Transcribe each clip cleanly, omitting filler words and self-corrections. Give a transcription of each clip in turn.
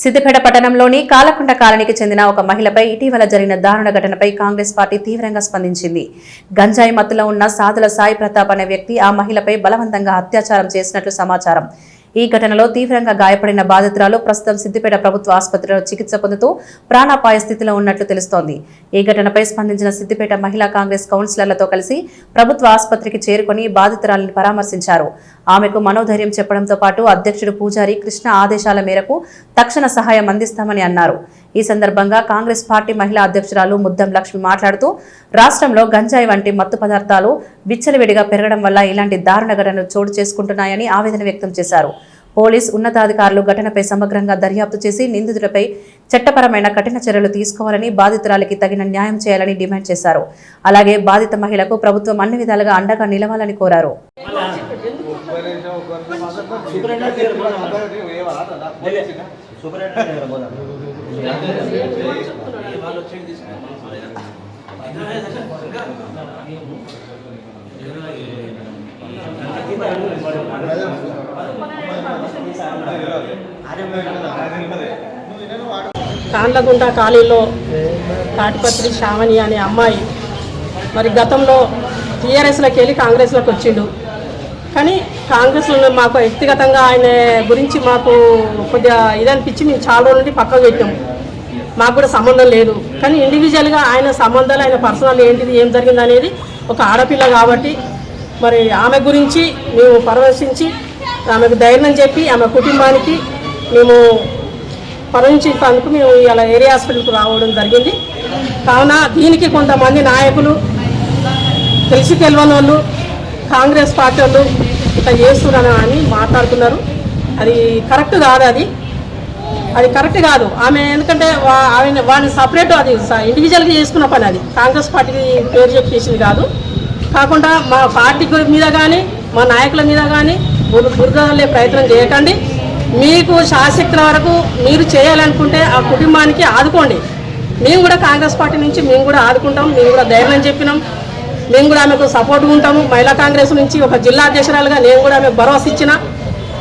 సిద్దిపేట పట్టణంలోని కాలకుంట కాలనీకి చెందిన ఒక మహిళపై ఇటీవల జరిగిన దారుణ ఘటనపై కాంగ్రెస్ పార్టీ తీవ్రంగా స్పందించింది. గంజాయి మత్తులో ఉన్న సాదుల సాయి ప్రతాప్ అనే వ్యక్తి ఆ మహిళపై బలవంతంగా అత్యాచారం చేసినట్లు సమాచారం. ఈ ఘటనలో తీవ్రంగా గాయపడిన బాధితురాలు ప్రస్తుతం సిద్దిపేట ప్రభుత్వ ఆసుపత్రిలో చికిత్స పొందుతూ ప్రాణాపాయ స్థితిలో ఉన్నట్లు తెలుస్తోంది. ఈ ఘటనపై స్పందించిన సిద్దిపేట మహిళా కాంగ్రెస్ కౌన్సిలర్లతో కలిసి ప్రభుత్వ ఆసుపత్రికి చేరుకుని బాధితురాలిని పరామర్శించారు. ఆమెకు మనోధైర్యం చెప్పడంతో పాటు అధ్యక్షుడు పూజారి కృష్ణ ఆదేశాల మేరకు తక్షణ సహాయం అందిస్తామని అన్నారు. ఈ సందర్భంగా కాంగ్రెస్ పార్టీ మహిళా అధ్యక్షురాలు ముద్దం లక్ష్మి మాట్లాడుతూ రాష్ట్రంలో గంజాయి వంటి మత్తు పదార్థాలు విచ్చలవిడిగా పెరగడం వల్ల ఇలాంటి దారుణ ఘటనలు చోటు చేసుకుంటున్నాయని ఆవేదన వ్యక్తం చేశారు. పోలీస్ ఉన్నతాధికారులు ఘటనపై సమగ్రంగా దర్యాప్తు చేసి నిందితులపై చట్టపరమైన కఠిన చర్యలు తీసుకోవాలని, బాధితురాలికి తగిన న్యాయం చేయాలని డిమాండ్ చేశారు. అలాగే బాధిత మహిళకు ప్రభుత్వం అన్ని విధాలుగా అండగా నిలవాలని కోరారు. కాండ్లగుంట కాలనీలో తాటిపత్రి శ్రావణి అనే అమ్మాయి మరి గతంలో టీఆర్ఎస్లోకి వెళ్ళి కాంగ్రెస్లోకి వచ్చిండు. కానీ కాంగ్రెస్లో మాకు వ్యక్తిగతంగా ఆయన గురించి మాకు కొద్దిగా ఇదనిపించి మేము చాలా రోజుల నుండి పక్కకు పెట్టాము. మాకు కూడా సంబంధం లేదు. కానీ ఇండివిజువల్గా ఆయన సంబంధాలు, ఆయన పర్సనల్ ఏంటిది, ఏం జరిగింది అనేది ఒక ఆడపిల్ల కాబట్టి మరి ఆమె గురించి మేము పరామర్శించి ఆమెకు ధైర్యం చెప్పి ఆమె కుటుంబానికి మేము పరామర్శించేందుకు మేము ఇలా ఏరియా హాస్పిటల్కి రావడం జరిగింది. కావున దీనికి కొంతమంది నాయకులు, తెలిసి తెలియని వాళ్ళు, కాంగ్రెస్ పార్టీ వాళ్ళు ఇట్లా చేస్తున్నారని మాట్లాడుతున్నారు. అది కరెక్ట్ కాదు. అది కరెక్ట్ కాదు. ఆమె ఎందుకంటే వాడిని సపరేట్, అది ఇండివిజువల్గా చేసుకున్న పని. అది కాంగ్రెస్ పార్టీకి పేరు చెప్పి చేసింది కాదు. కాకుండా మా పార్టీ మీద కానీ మా నాయకుల మీద కానీ బురదలే ప్రయత్నం చేయకండి. మీకు శాశక్తుల వరకు మీరు చేయాలనుకుంటే ఆ కుటుంబానికి ఆదుకోండి. మేము కూడా కాంగ్రెస్ పార్టీ నుంచి మేము కూడా ఆదుకుంటాం. మేము కూడా ధైర్యం చెప్పినాం. మేము కూడా ఆమెకు సపోర్ట్గా ఉంటాము. మహిళా కాంగ్రెస్ నుంచి ఒక జిల్లా అధ్యక్షురాలుగా నేను కూడా ఆమెకు భరోసా ఇచ్చిన.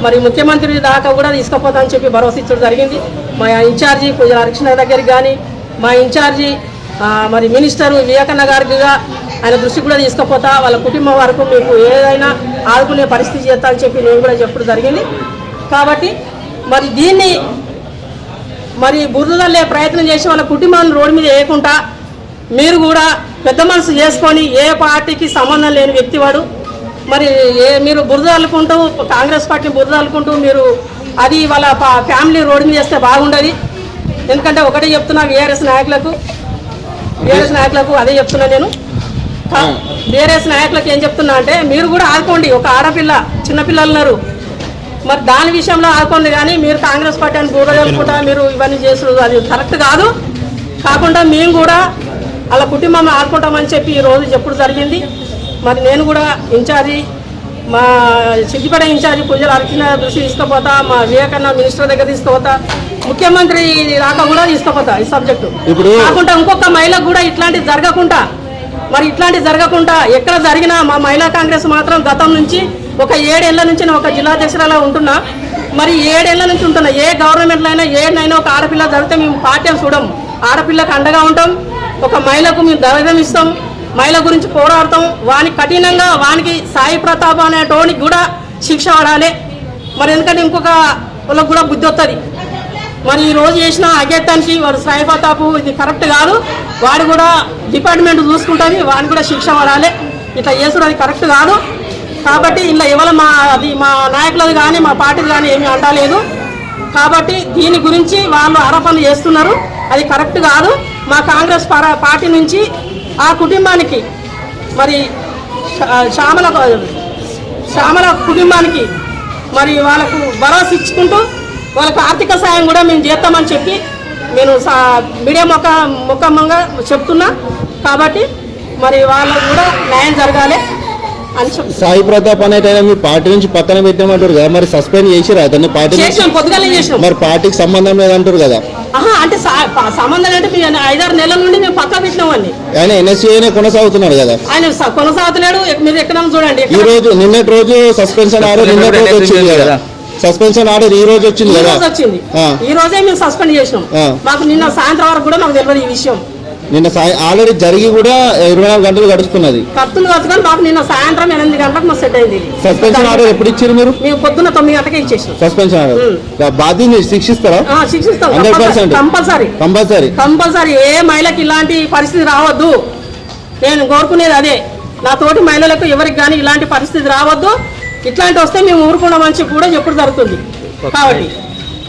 మరి ముఖ్యమంత్రి దాకా కూడా తీసుకుపోతామని చెప్పి భరోసా ఇచ్చడం జరిగింది. మా ఇన్ఛార్జి పూజల హరికృష్ణ దగ్గరికి కానీ, మా ఇన్ఛార్జి మరి మినిస్టర్ వివేకన్న గారిగా ఆయన దృష్టికి కూడా తీసుకుపోతా, వాళ్ళ కుటుంబం వరకు మీకు ఏదైనా ఆదుకునే పరిస్థితి చేస్తా అని చెప్పి నేను కూడా చెప్పడం జరిగింది. కాబట్టి మరి దీన్ని మరి బురదలే ప్రయత్నం చేసి వాళ్ళ కుటుంబాన్ని రోడ్డు మీద వేయకుండా మీరు కూడా పెద్ద మనసు చేసుకొని, ఏ పార్టీకి సంబంధం లేని వ్యక్తి వాడు మరి మీరు బురద అల్లుకుంటూ కాంగ్రెస్ పార్టీని బురద అల్లుకుంటూ మీరు అది వాళ్ళ ఫ్యామిలీ రోడ్డు మీద చేస్తే బాగుండదు. ఎందుకంటే ఒకటే చెప్తున్నా బీఆర్ఎస్ నాయకులకు అదే చెప్తున్నా నేను. బీఆర్ఎస్ నాయకులకు ఏం చెప్తున్నా అంటే మీరు కూడా ఆదుకోండి. ఒక ఆడపిల్ల, చిన్నపిల్లలు ఉన్నారు, మరి దాని విషయంలో ఆదుకోండి. కానీ మీరు కాంగ్రెస్ పార్టీ అని బురద అల్లుకుంటా మీరు ఇవన్నీ చేసుడు అది కరెక్ట్ కాదు. కాకుండా మేము కూడా వాళ్ళ కుటుంబం ఆదుకుంటామని చెప్పి ఈరోజు చెప్పడం జరిగింది. మరి నేను కూడా ఇన్ఛార్జి, మా సిద్దిపేట ఇన్ఛార్జి పూజల హరికృష్ణ దృష్టి తీసుకుపోతా, మా వివేకన్న మినిస్టర్ దగ్గర తీసుకుపోతా, ముఖ్యమంత్రి దాకా కూడా తీసుకుపోతా ఈ సబ్జెక్టు. కాకుండా ఇంకొక మహిళకు కూడా ఇట్లాంటివి జరగకుండా ఎక్కడ జరిగినా మా మహిళా కాంగ్రెస్ మాత్రం గతం నుంచి ఒక 7 ఏళ్ల నుంచి నేను ఒక జిల్లా అధ్యక్షురాలా ఉంటున్నా. మరి 7 ఏళ్ల నుంచి ఉంటున్నా. ఏ గవర్నమెంట్లో అయినా ఏడైనా ఒక ఆడపిల్ల జరిగితే మేము పార్టీ చూడం. ఆడపిల్లకు అండగా ఉంటాం. ఒక మహిళకు మేము ధైర్యం ఇస్తాం. మహిళ గురించి పోరాడతాం. వానికి కఠినంగా వానికి సాయి ప్రతాప్ అనే టోనికి కూడా శిక్ష పడాలి. మరి ఎందుకంటే ఇంకొక వాళ్ళకు కూడా బుద్ధి వస్తుంది. మరి ఈరోజు చేసిన అగేత్తానికి వాడు సాయి ప్రతాప్ ఇది కరెక్ట్ కాదు. వాడు కూడా డిపార్ట్మెంట్ చూసుకుంటుంది. వాడిని కూడా శిక్ష పడాలి. ఇట్లా చేసుడు అది కరెక్ట్ కాదు. కాబట్టి ఇలా ఇవాళ మా నాయకులది కానీ మా పార్టీది కానీ ఏమీ అంటలేదు. కాబట్టి దీని గురించి వాళ్ళు ఆరోపణలు చేస్తున్నారు. అది కరెక్ట్ కాదు. మా కాంగ్రెస్ పార్టీ నుంచి ఆ కుటుంబానికి మరి శ్యామల కుటుంబానికి మరి వాళ్ళకు భరోసా ఇచ్చుకుంటూ వాళ్ళకు ఆర్థిక సాయం కూడా మేము చేస్తామని చెప్పి నేను మీడియా ముఖంగా చెప్తున్నా. కాబట్టి మరి వాళ్ళకు కూడా న్యాయం జరగాలి అని చెప్పి. సాయి ప్రతాప్ అనేటైనా మీ పార్టీ నుంచి పక్కన పెట్టామంటారు కదా, మరి సస్పెండ్ చేసిరా అతన్ని? పార్టీ పొద్దుగానే చేసినాం. మరి పార్టీకి సంబంధం లేదంటారు కదా. అంటే సంబంధం అంటే 5-6 నెలల నుండి మేము పక్క పెట్టినామండి. ఆయన ఎన్ఎస్సీనే కొనసాగుతున్నాడు కదా. ఆయన కొనసాగుతున్నాడు. మీరు ఎక్కడ చూడండి. ఈ రోజు నిన్నటి రోజు సస్పెన్షన్ నిన్నటి రోజు వచ్చింది కదా. సస్పెన్షన్ ఆర్డర్ ఈ రోజు వచ్చింది ఈ కదా. రోజు వచ్చింది. ఈ రోజే మేము సస్పెండ్ చేసినాం. మాకు నిన్న సాయంత్రం వరకు కూడా నాకు తెలియదు ఈ విషయం. నిన్న ఆల్రెడీ జరిగి కూడా 24 గంటలు గడుస్తున్నది. కత్తులు కట్టుకొని మాకు నిన్న సాయంత్రం 8 గంటలకు మాకు సెట్ అయింది. సస్పెన్షన్ ఆర్డర్ ఎప్పుడు ఇచ్చారు మీరు? మేము పొద్దున్న 9 గంటకే ఇచ్చేసాం సస్పెన్షన్ ఆర్డర్. బాధ్యతని శిక్షిస్తారా? శిక్షిస్తాం 100%. కంపల్సరీ. ఏ మహిళకి ఇలాంటి పరిస్థితి రావద్దు. నేను కోరుకునేది అదే. నా తోటి మహిళలకు ఎవరికి కానీ ఇలాంటి పరిస్థితి రావద్దు. ఇట్లాంటి వస్తే మేము ఊరుకున్నామని కూడా ఎప్పుడు జరుగుతుంది కాబట్టి